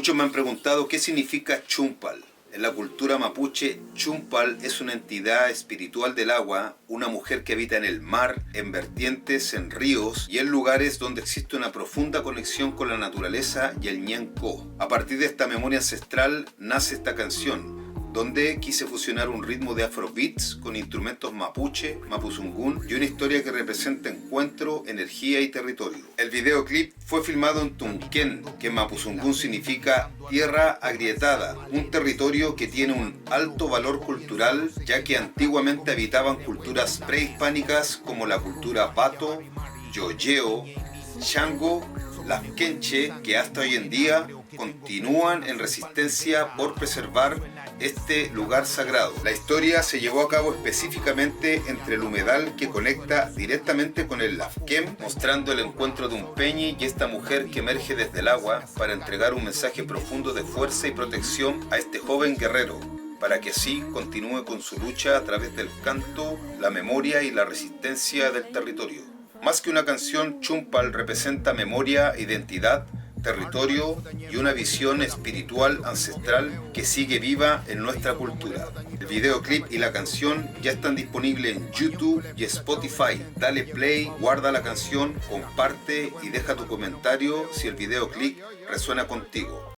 Muchos me han preguntado qué significa Chumpal. En la cultura mapuche, Chumpal es una entidad espiritual del agua, una mujer que habita en el mar, en vertientes, en ríos y en lugares donde existe una profunda conexión con la naturaleza y el Ñanco. A partir de esta memoria ancestral nace esta canción, donde quise fusionar un ritmo de afrobeats con instrumentos mapuche, mapuzungún y una historia que representa encuentro, energía y territorio. El videoclip fue filmado en Tunquén, que en mapuzungún significa tierra agrietada, un territorio que tiene un alto valor cultural, ya que antiguamente habitaban culturas prehispánicas como la cultura Pato, Yoyeo, Shango, Lafkenche, que hasta hoy en día continúan en resistencia por preservar este lugar sagrado. La historia se llevó a cabo específicamente entre el humedal que conecta directamente con el Lafken, mostrando el encuentro de un peñi y esta mujer que emerge desde el agua para entregar un mensaje profundo de fuerza y protección a este joven guerrero, para que así continúe con su lucha a través del canto, la memoria y la resistencia del territorio. Más que una canción, Chumpal representa memoria, identidad, territorio y una visión espiritual ancestral que sigue viva en nuestra cultura. El videoclip y la canción ya están disponibles en YouTube y Spotify. Dale play, guarda la canción, comparte y deja tu comentario si el videoclip resuena contigo.